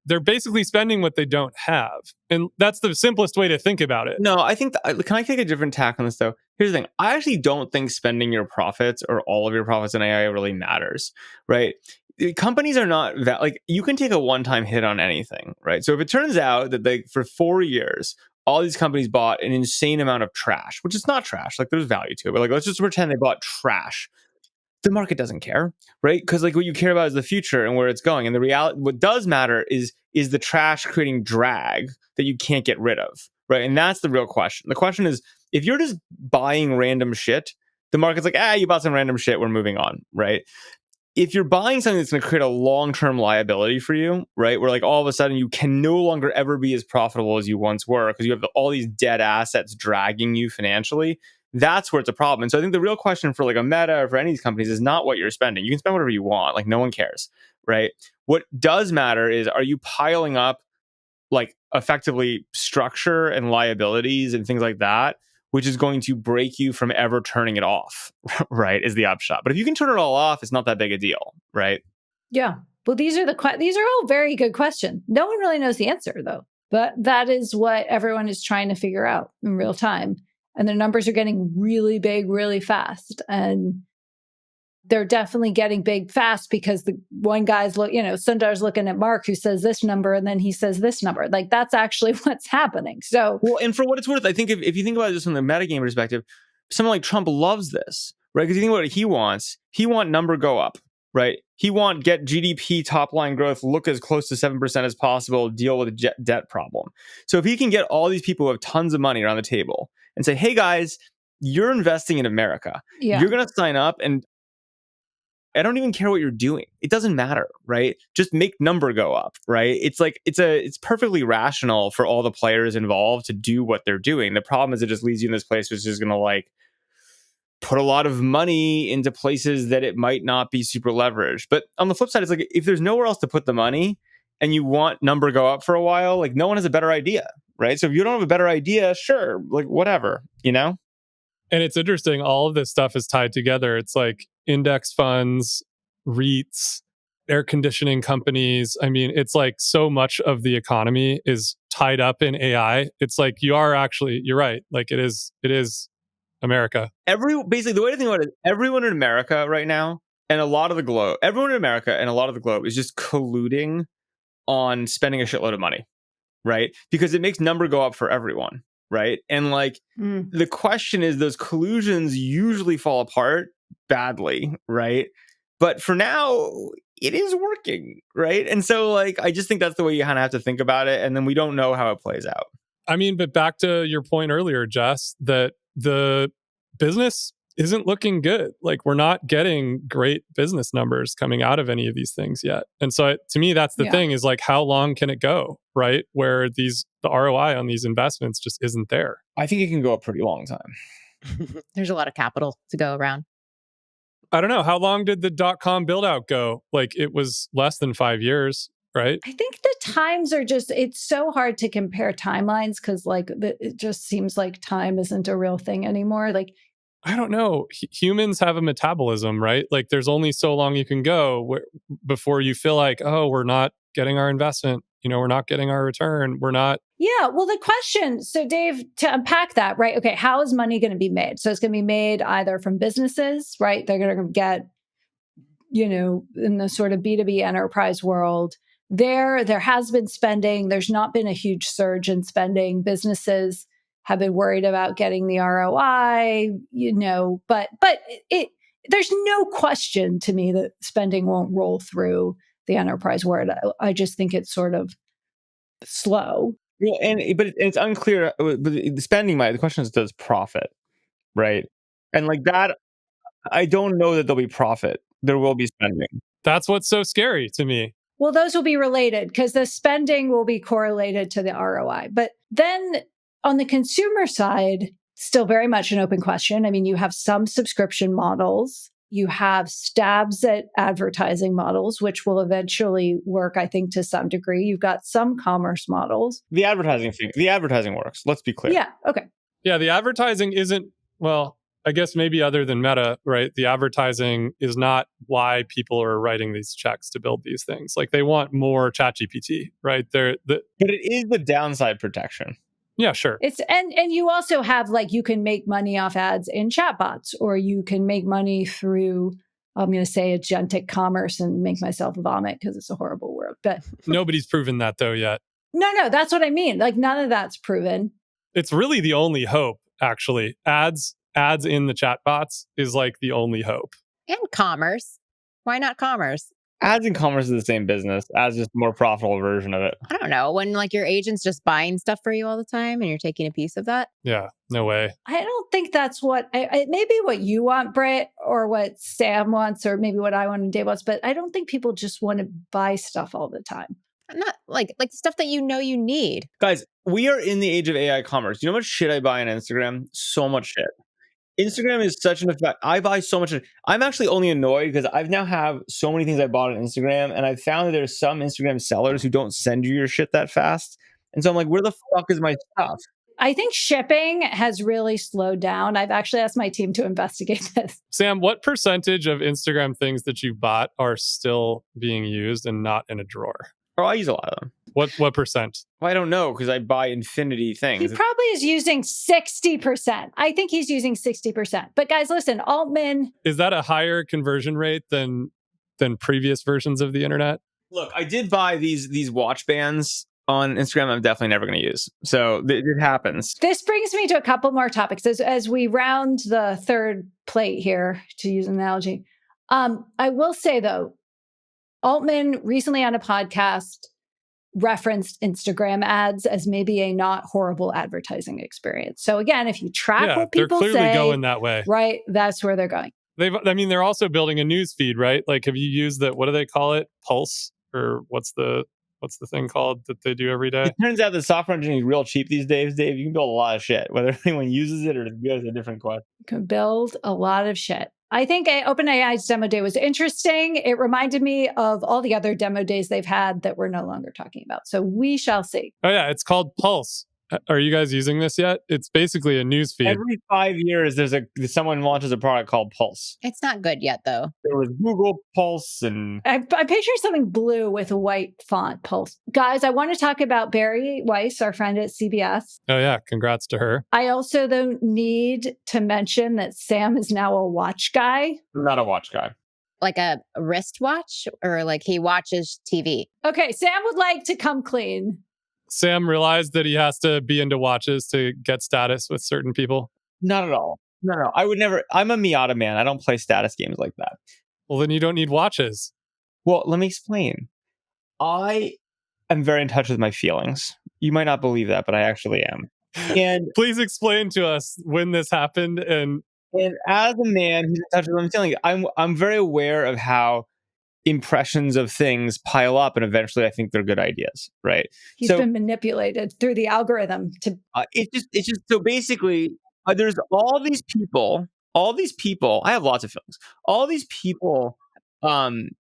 They're basically spending what they don't have. And that's the simplest way to think about it. No, I think, can I take a different tack on this though? Here's the thing. I actually don't think spending your profits or all of your profits in AI really matters, right? companies are not like, you can take a one-time hit on anything, right? So if it turns out that for 4 years, all these companies bought an insane amount of trash, which is not trash, like there's value to it, but like let's just pretend they bought trash. The market doesn't care, right? Because like what you care about is the future and where it's going. And the reality, what does matter is the trash creating drag that you can't get rid of, right? And that's the real question. The question is, if you're just buying random shit, the market's like, you bought some random shit, we're moving on, right? If you're buying something that's going to create a long-term liability for you, right, where like all of a sudden you can no longer ever be as profitable as you once were because you have all these dead assets dragging you financially, that's where it's a problem. And so I think the real question for like a Meta or for any of these companies is not what you're spending. You can spend whatever you want. Like no one cares, right? What does matter is, are you piling up like effectively structure and liabilities and things like that, which is going to break you from ever turning it off, right, is the upshot. But if you can turn it all off, it's not that big a deal, right? Yeah. Well, these are all very good questions. No one really knows the answer, though. But that is what everyone is trying to figure out in real time. And the numbers are getting really big, really fast. And they're definitely getting big fast because the one guy's Sundar's looking at Mark, who says this number, and then he says this number. Like that's actually what's happening. So, well, and for what it's worth, I think if you think about it just from the metagame perspective, someone like Trump loves this, right? Because you think about what he want number go up, right? He want get GDP top line growth look as close to 7% as possible, deal with a debt problem. So if he can get all these people who have tons of money around the table and say, hey guys, you're investing in America. Yeah. You're going to sign up, and I don't even care what you're doing. It doesn't matter, right? Just make number go up, right? It's like it's perfectly rational for all the players involved to do what they're doing. The problem is it just leaves you in this place which is going to like put a lot of money into places that it might not be super leveraged. But on the flip side, it's like if there's nowhere else to put the money and you want number go up for a while, like no one has a better idea, right? So if you don't have a better idea, sure, like whatever, you know? And it's interesting, all of this stuff is tied together. It's like index funds, REITs, air conditioning companies. I mean, it's like so much of the economy is tied up in AI. It's like you're right. Like it is America. Basically, the way to think about it is everyone in America right now and everyone in America and a lot of the globe is just colluding on spending a shitload of money, right? Because it makes number go up for everyone, right? And like the question is, those collusions usually fall apart badly, right? But for now, it is working, right? And so like, I just think that's the way you kind of have to think about it. And then we don't know how it plays out. I mean, but back to your point earlier, Jess, that the business isn't looking good. Like we're not getting great business numbers coming out of any of these things yet. And so to me, that's the thing, is like, how long can it go, right? Where the ROI on these investments just isn't there. I think it can go a pretty long time. There's a lot of capital to go around. I don't know. How long did the .com build out go? Like it was less than 5 years, right? I think the times are it's so hard to compare timelines because like it just seems like time isn't a real thing anymore. Like, I don't know. Humans have a metabolism, right? Like there's only so long you can go before you feel like, oh, we're not getting our investment. We're not getting our return. We're not. Yeah. Well, the question, so Dave, to unpack that, right? Okay. How is money going to be made? So it's going to be made either from businesses, right? They're going to get, in the sort of B2B enterprise world, there has been spending. There's not been a huge surge in spending. Businesses have been worried about getting the ROI, but there's no question to me that spending won't roll through the enterprise world. I just think it's sort of slow. Yeah, but it's unclear. But the spending, the question is, does profit, right? And like that, I don't know that there'll be profit. There will be spending. That's what's so scary to me. Well, those will be related because the spending will be correlated to the ROI. But then on the consumer side, still very much an open question. I mean, you have some subscription models. You have stabs at advertising models, which will eventually work, I think, to some degree. You've got some commerce models. The advertising works. Let's be clear. Yeah. Okay. Yeah. The advertising isn't, well, I guess maybe other than Meta, right? The advertising is not why people are writing these checks to build these things. Like they want more ChatGPT, right? But it is the downside protection. Yeah, sure. It's and you also have like you can make money off ads in chatbots, or you can make money through I'm going to say agentic commerce and make myself vomit because it's a horrible word. But Nobody's proven that though yet. no, that's what I mean. Like none of that's proven. It's really the only hope, actually. Ads in the chatbots is like the only hope. And commerce. Why not commerce? Ads and commerce is the same business. Ads just a more profitable version of it. I don't know. When like your agent's just buying stuff for you all the time and you're taking a piece of that. Yeah, no way. I don't think that's what maybe what you want, Britt, or what Sam wants, or maybe what I want and Dave wants. But I don't think people just want to buy stuff all the time. Not like stuff that you know you need. Guys, we are in the age of AI commerce. You know how much shit I buy on Instagram? So much shit. Instagram is such an effect. I buy so much. I'm actually only annoyed because I've now have so many things I bought on Instagram, and I've found that there's some Instagram sellers who don't send you your shit that fast. And so I'm like, where the fuck is my stuff? I think shipping has really slowed down. I've actually asked my team to investigate this. Sam, what percentage of Instagram things that you bought are still being used and not in a drawer? Oh, I use a lot of them. What percent? Well, I don't know because I buy infinity things. He probably is using 60%. I think he's using 60%. But guys, listen, Altman. Is that a higher conversion rate than previous versions of the internet? Look, I did buy these watch bands on Instagram. I'm definitely never going to use. So it happens. This brings me to a couple more topics as we round the third plate here, to use an analogy. I will say though, Altman recently on a podcast referenced Instagram ads as maybe a not horrible advertising experience. So again, if you track what people they're clearly say, going that way, right? That's where they're going. They're also building a news feed, right? Like, have you used what do they call it? Pulse, or what's the thing called that they do every day? It turns out that software engineering is real cheap these days, Dave. You can build a lot of shit. Whether anyone uses it or is a different question. You can build a lot of shit. I think OpenAI's demo day was interesting. It reminded me of all the other demo days they've had that we're no longer talking about. So we shall see. Oh yeah, it's called Pulse. Are you guys using this yet? It's basically a news feed. Every 5 years, someone launches a product called Pulse. It's not good yet, though. There was Google Pulse, and I picture something blue with a white font, Pulse. Guys, I want to talk about Bari Weiss, our friend at CBS. Oh yeah, congrats to her. I also, though, need to mention that Sam is now a watch guy. I'm not a watch guy. Like a wristwatch, or like he watches TV? Okay, Sam would like to come clean. Sam realized that he has to be into watches to get status with certain people. Not at all. No. I would never. I'm a Miata man. I don't play status games like that. Well, then you don't need watches. Well, let me explain. I am very in touch with my feelings. You might not believe that, but I actually am. And please explain to us when this happened. And as a man who's in touch with my feelings, I'm very aware of how impressions of things pile up, and eventually I think they're good ideas, right? He's been manipulated through the algorithm to. It's just so basically, there's all these people. I have lots of feelings. All these people, in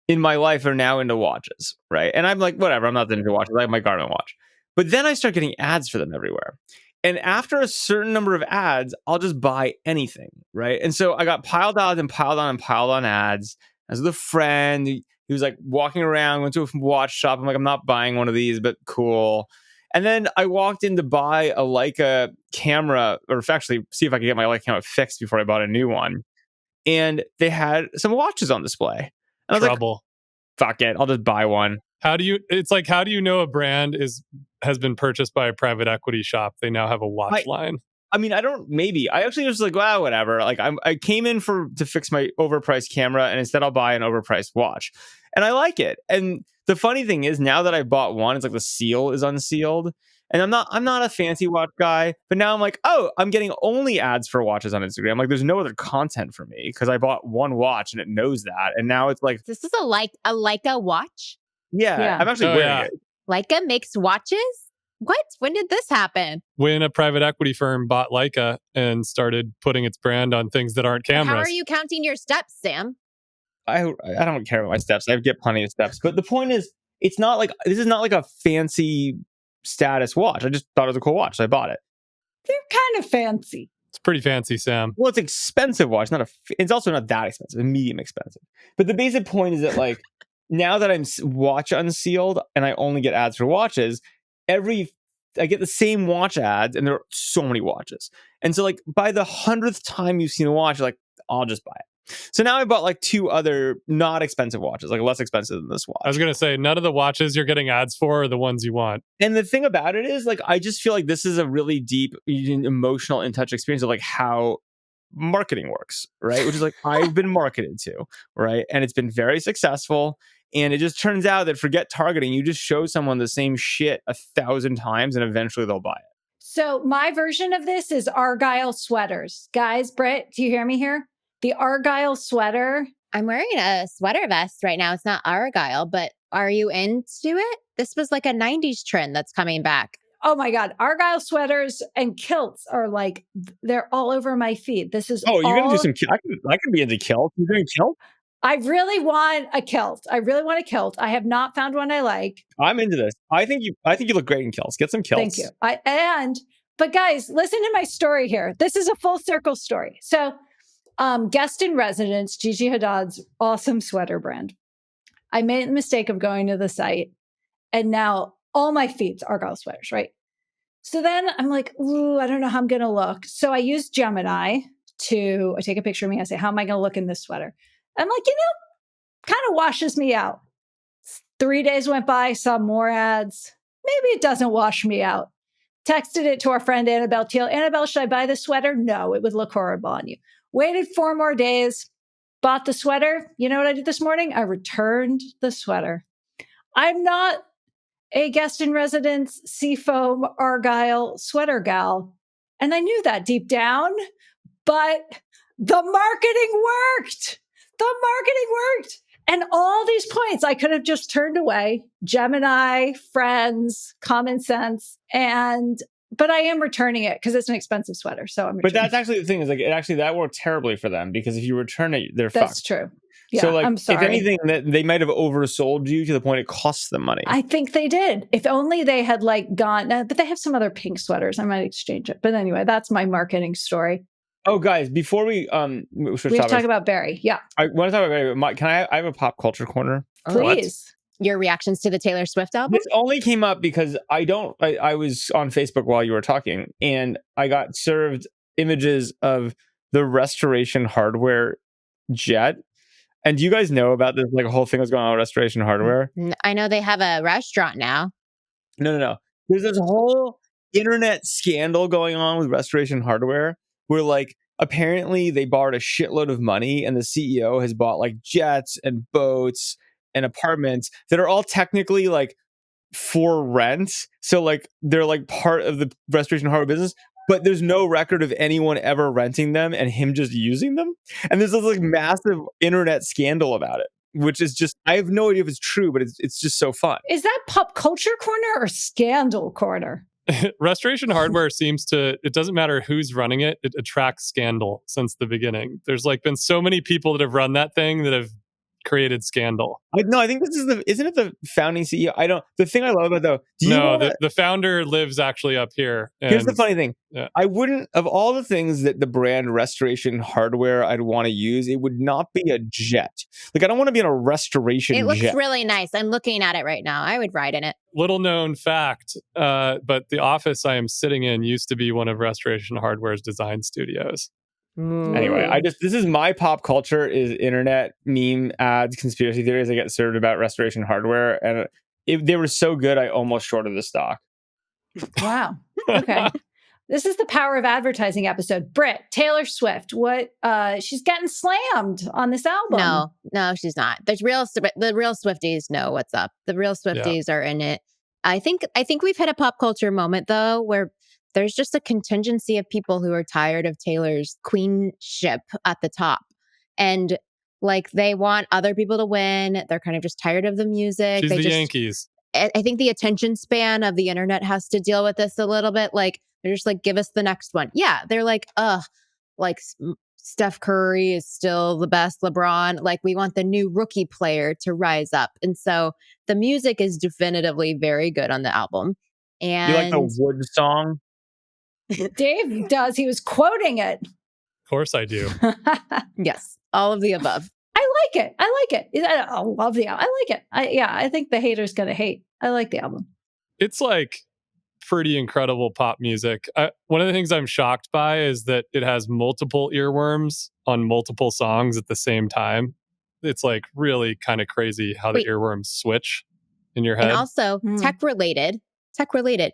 my life are now into watches, right? And I'm like, whatever. I'm not into watches. I have my Garmin watch, but then I start getting ads for them everywhere. And after a certain number of ads, I'll just buy anything, right? And so I got piled on ads. As with a friend, he was like walking around, went to a watch shop. I'm like, I'm not buying one of these, but cool. And then I walked in to buy a Leica camera, or actually see if I could get my Leica camera fixed before I bought a new one. And they had some watches on display. And I was like, fuck it, I'll just buy one. How do you know a brand has been purchased by a private equity shop? They now have a watch line. I mean, I actually was like, well, whatever. Like I came in to fix my overpriced camera, and instead I'll buy an overpriced watch. And I like it. And the funny thing is, now that I bought one, it's like the seal is unsealed. And I'm not a fancy watch guy, but now I'm like, oh, I'm getting only ads for watches on Instagram. Like there's no other content for me because I bought one watch and it knows that. And now it's like, this is a Leica watch? Yeah. I'm actually wearing it. Leica makes watches? What? When did this happen? When a private equity firm bought Leica and started putting its brand on things that aren't cameras. How are you counting your steps, Sam? I don't care about my steps. I get plenty of steps. But the point is, this is not like a fancy status watch. I just thought it was a cool watch, so I bought it. They're kind of fancy. It's pretty fancy, Sam. Well, it's an expensive watch. It's also not that expensive. It's medium expensive. But the basic point is that like now that I'm watch unsealed and I only get ads for watches, I get the same watch ads, and there are so many watches. And so like by the 100th time you've seen a watch, you're like, I'll just buy it. So now I bought like 2 other not expensive watches, like less expensive than this watch. I was going to say, none of the watches you're getting ads for are the ones you want. And the thing about it is, like, I just feel like this is a really deep, emotional, in touch experience of like how marketing works, right? Which is like I've been marketed to, right? And it's been very successful. And it just turns out that forget targeting, you just show someone the same shit 1,000 times and eventually they'll buy it. So my version of this is Argyle sweaters. Guys, Britt, do you hear me here? The Argyle sweater. I'm wearing a sweater vest right now. It's not Argyle, but are you into it? This was like a 90s trend that's coming back. Oh my God. Argyle sweaters and kilts are like, they're all over my feed. This is you're going to do some, I can be into kilt. You're doing kilt? I really want a kilt. I have not found one I like. I'm into this. I think you look great in kilts. Get some kilts. Thank you. But guys, listen to my story here. This is a full circle story. So, guest in residence, Gigi Haddad's awesome sweater brand. I made the mistake of going to the site, and now all my feed's Argyle sweaters, right? So then I'm like, ooh, I don't know how I'm going to look. So I use Gemini I take a picture of me. I say, how am I going to look in this sweater? I'm like, kind of washes me out. 3 days went by, saw more ads. Maybe it doesn't wash me out. Texted it to our friend Annabelle Teal. Annabelle, should I buy this sweater? No, it would look horrible on you. Waited 4 more days, bought the sweater. You know what I did this morning? I returned the sweater. I'm not a guest in residence Seafoam Argyle sweater gal. And I knew that deep down, but the marketing worked. And all these points I could have just turned away. Gemini, friends, common sense. But I am returning it because it's an expensive sweater. So I'm returning. But that's actually the thing is like that worked terribly for them because if you return it, they're That's fucked. true. Yeah, so like, I'm sorry. if anything, that they might have oversold you to the point it costs them money. I think they did. If only they had like gone, but they have some other pink sweaters. I might exchange it. But anyway, that's my marketing story. Oh, guys, before we have to talk about Bari. Yeah. I want to talk about Bari. I have a pop culture corner? Please. Your reactions to the Taylor Swift album? This only came up because I was on Facebook while you were talking and I got served images of the Restoration Hardware jet. And do you guys know about this like whole thing that's going on with Restoration Hardware? I know they have a restaurant now. No. There's this whole internet scandal going on with Restoration Hardware where like apparently they borrowed a shitload of money and the CEO has bought like jets and boats and apartments that are all technically like for rent. So like they're like part of the Restoration Hardware business, but there's no record of anyone ever renting them and him just using them. And there's this like massive internet scandal about it, which is just, I have no idea if it's true, but it's just so fun. Is that pop culture corner or scandal corner? Restoration Hardware seems to, it doesn't matter who's running it, it attracts scandal since the beginning. There's like been so many people that have run that thing that have created scandal. I think this is isn't it the founding CEO? The thing I love about the founder lives actually up here. Here's the funny thing. Yeah. I wouldn't, of all the things that the brand Restoration Hardware I'd want to use, it would not be a jet. Like I don't want to be in a restoration jet. It looks really nice. I'm looking at it right now. I would ride in it. Little known fact, but the office I am sitting in used to be one of Restoration Hardware's design studios. Anyway, this is my pop culture is internet meme ads, conspiracy theories I get served about Restoration Hardware. And if they were so good, I almost shorted the stock. Wow. Okay. This is the power of advertising episode. Britt, Taylor Swift, she's getting slammed on this album. No, she's not. The real Swifties know what's up. The real Swifties are in it. I think we've hit a pop culture moment though, where there's just a contingency of people who are tired of Taylor's queenship at the top. And like they want other people to win. They're kind of just tired of the music. She's Yankees. I think the attention span of the internet has to deal with this a little bit. Like they're just like, give us the next one. Yeah. They're like, like Steph Curry is still the best, LeBron. Like we want the new rookie player to rise up. And so the music is definitively very good on the album. And you like the Wood song? Dave does. He was quoting it. Of course I do. Yes. All of the above. I like it. I love the album. I like it. I think the hater's going to hate. I like the album. It's like pretty incredible pop music. One of the things I'm shocked by is that it has multiple earworms on multiple songs at the same time. It's like really kind of crazy how the Wait. earworms switch in your And head. also Hmm. tech related.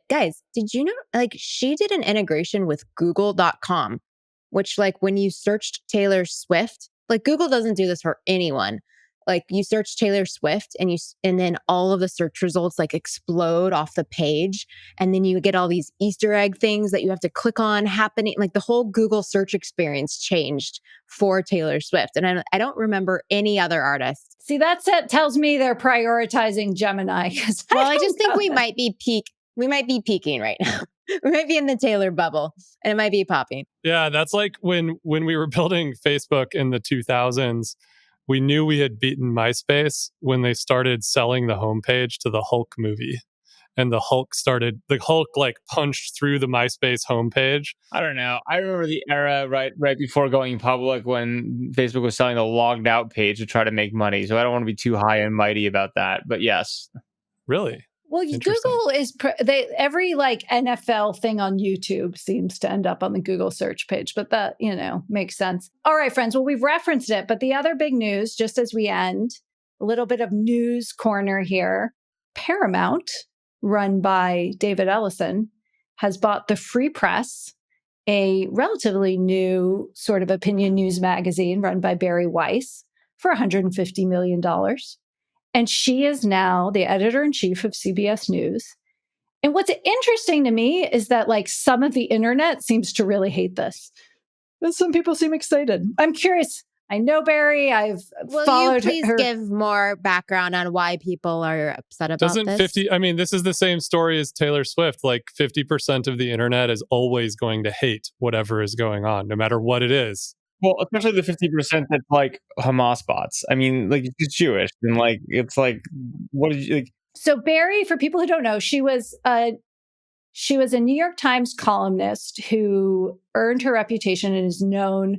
Guys, did you know like she did an integration with google.com, which like when you searched Taylor Swift, like Google doesn't do this for anyone. Like you search Taylor Swift and then all of the search results like explode off the page. And then you get all these Easter egg things that you have to click on happening. Like the whole Google search experience changed for Taylor Swift. And I don't remember any other artist. See, that tells me they're prioritizing Gemini. Well, I just think we might be peaking right now. We might be in the Taylor bubble and it might be popping. Yeah, that's like when we were building Facebook in the 2000s, we knew we had beaten MySpace when they started selling the homepage to the Hulk movie. And the Hulk like punched through the MySpace homepage. I don't know. I remember the era right before going public when Facebook was selling the logged out page to try to make money. So I don't want to be too high and mighty about that. But yes. Really? Well, Google is every like NFL thing on YouTube seems to end up on the Google search page, but that, makes sense. All right, friends. Well, we've referenced it, but the other big news, just as we end, a little bit of news corner here. Paramount, run by David Ellison, has bought the Free Press, a relatively new sort of opinion news magazine run by Bari Weiss, for $150 million. And she is now the editor-in-chief of CBS News. And what's interesting to me is that like some of the internet seems to really hate this. And some people seem excited. I'm curious. I know Bari. I've followed her. Will you please give more background on why people are upset about Doesn't this? 50, I mean, this is the same story as Taylor Swift. Like 50% of the internet is always going to hate whatever is going on, no matter what it is. Well, especially the 50% that's like Hamas bots. I mean, like it's Jewish, and like it's like, what did you like? So Bari, for people who don't know, she was a New York Times columnist who earned her reputation and is known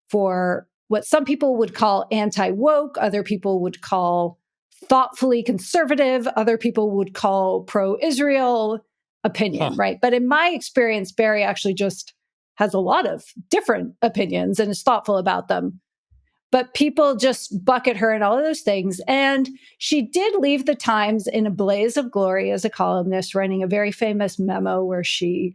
for what some people would call anti-woke, other people would call thoughtfully conservative, other people would call pro-Israel opinion, right? But in my experience, Bari actually just has a lot of different opinions and is thoughtful about them. But people just bucket her in all of those things. And she did leave the Times in a blaze of glory as a columnist, writing a very famous memo where she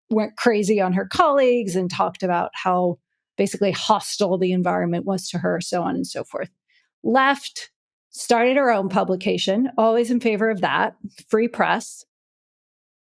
went crazy on her colleagues and talked about how basically hostile the environment was to her, so on and so forth. Left, started her own publication, always in favor of that, Free Press,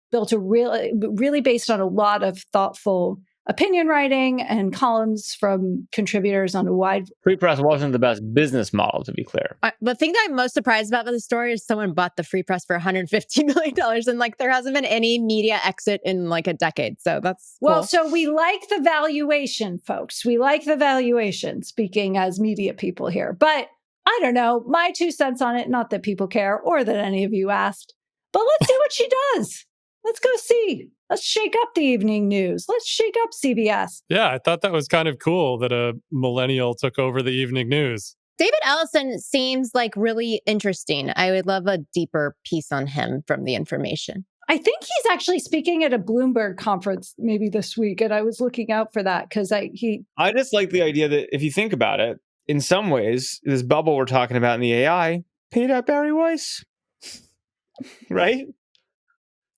built a really based on a lot of thoughtful opinion writing and columns from contributors on a wide... Free Press wasn't the best business model, to be clear. The thing that I'm most surprised about this story is someone bought the Free Press for $150 million and like there hasn't been any media exit in like a decade. So that's Well, cool. so we like the valuation, folks. We like the valuation, speaking as media people here. But I don't know, my 2 cents on it, not that people care or that any of you asked, but let's see what she does. Let's go see. Let's shake up the evening news. Let's shake up CBS. Yeah, I thought that was kind of cool that a millennial took over the evening news. David Ellison seems like really interesting. I would love a deeper piece on him from the information. I think he's actually speaking at a Bloomberg conference maybe this week, and I was looking out for that because I just like the idea that if you think about it, in some ways, this bubble we're talking about in the AI paid out Bari Weiss, right?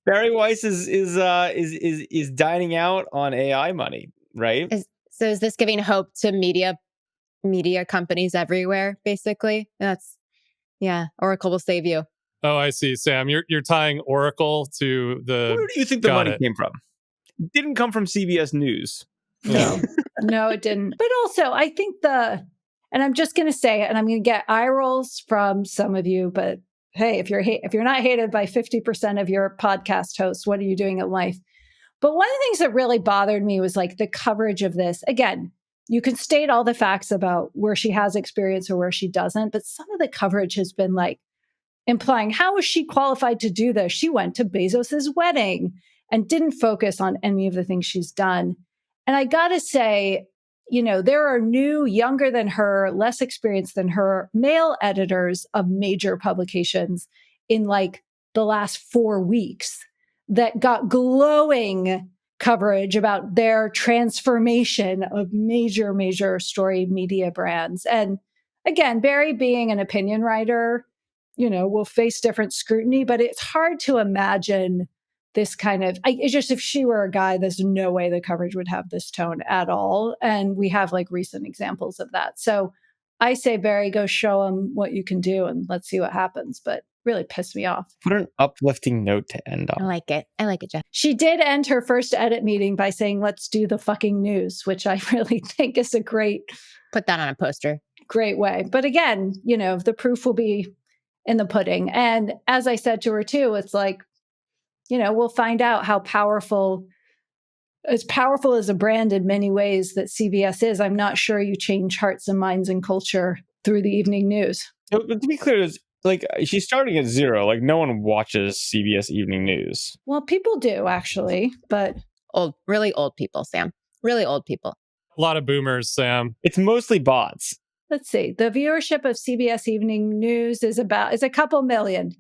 Bari Weiss is dining out on AI money, right? So is this giving hope to media companies everywhere? Basically, Oracle will save you. Oh, I see, Sam. You're tying Oracle to the. Where do you think the money came from? It didn't come from CBS News. No, no, it didn't. But also, I think and I'm just going to say it, and I'm going to get eye rolls from some of you, but hey, if you're not hated by 50% of your podcast hosts, what are you doing in life? But one of the things that really bothered me was like the coverage of this. Again, you can state all the facts about where she has experience or where she doesn't, but some of the coverage has been like implying, how is she qualified to do this? She went to Bezos's wedding and didn't focus on any of the things she's done. And I got to say, there are new, younger than her, less experienced than her, male editors of major publications in like the last 4 weeks that got glowing coverage about their transformation of major story media brands. And again, Bari being an opinion writer, will face different scrutiny, but it's hard to imagine this kind of, it's just, if she were a guy, there's no way the coverage would have this tone at all. And we have like recent examples of that. So I say, Bari, go show them what you can do and let's see what happens. But really pissed me off. What an uplifting note to end on. I like it, Jeff. She did end her first edit meeting by saying, let's do the fucking news, which I really think is a great... Put that on a poster. Great way. But again, the proof will be in the pudding. And as I said to her too, it's like, we'll find out how powerful as a brand in many ways that CBS is. I'm not sure you change hearts and minds and culture through the evening news. So, but to be clear, like, she's starting at zero. Like, no one watches CBS Evening News. Well, people do, actually, but... Really old people, Sam. Really old people. A lot of boomers, Sam. It's mostly bots. Let's see. The viewership of CBS Evening News is a couple million.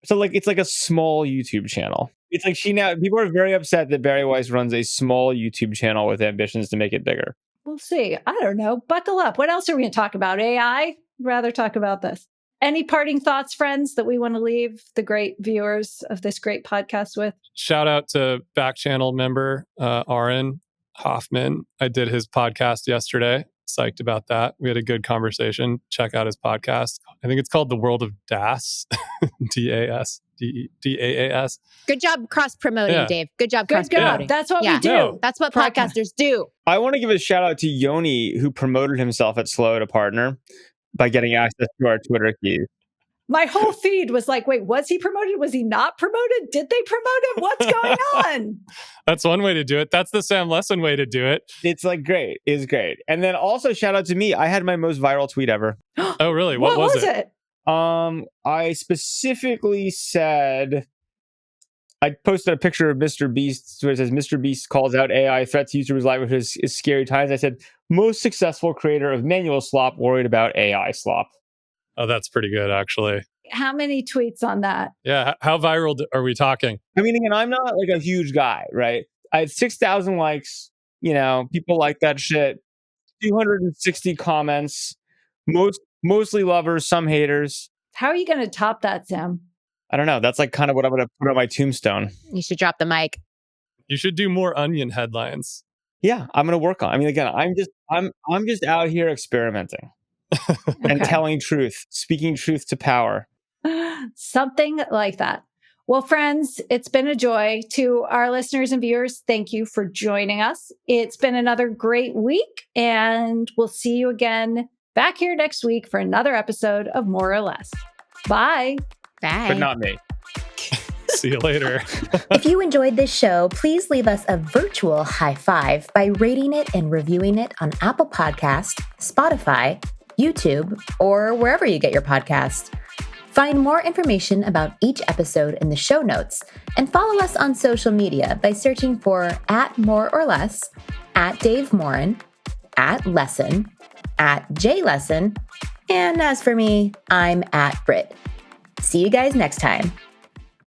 So, like, it's like a small YouTube channel. It's like people are very upset that Bari Weiss runs a small YouTube channel with ambitions to make it bigger. We'll see. I don't know. Buckle up. What else are we going to talk about? AI? I'd rather talk about this. Any parting thoughts, friends, that we want to leave the great viewers of this great podcast with? Shout out to back channel member Aaron Hoffman. I did his podcast yesterday. Psyched about that. We had a good conversation. Check out his podcast. I think it's called The World of DAS. DAS. DAAS. Good job cross-promoting, Dave. Good job cross-promoting. That's what we do. No, that's what podcasters do. I want to give a shout out to Yoni, who promoted himself at Slow to partner by getting access to our Twitter feed. My whole feed was like, wait, was he promoted? Was he not promoted? Did they promote him? What's going on? That's one way to do it. That's the Sam Lesson way to do it. It's like great. It's great. And then also shout out to me. I had my most viral tweet ever. Oh, really? What was it? I specifically said, I posted a picture of MrBeast where it says, MrBeast calls out AI threats to YouTubers' livelihoods is scary times. I said, most successful creator of manual slop worried about AI slop. Oh, that's pretty good, actually. How many tweets on that? Yeah. How viral are we talking? I mean, again, I'm not like a huge guy, right? I had 6,000 likes. People like that shit. 260 comments. Mostly lovers, some haters. How are you going to top that, Sam? I don't know. That's like kind of what I'm going to put on my tombstone. You should drop the mic. You should do more Onion headlines. Yeah, I'm going to work on. I mean, again, I'm just out here experimenting and telling truth, speaking truth to power. Something like that. Well, friends, it's been a joy. To our listeners and viewers, thank you for joining us. It's been another great week, and we'll see you again back here next week for another episode of More or Less. Bye. Bye. But not me. See you later. If you enjoyed this show, please leave us a virtual high five by rating it and reviewing it on Apple Podcasts, Spotify, YouTube, or wherever you get your podcasts. Find more information about each episode in the show notes and follow us on social media by searching for @MoreOrLess, @DaveMorin, @Lesson, @JLesson, and as for me, I'm @Brit. See you guys next time.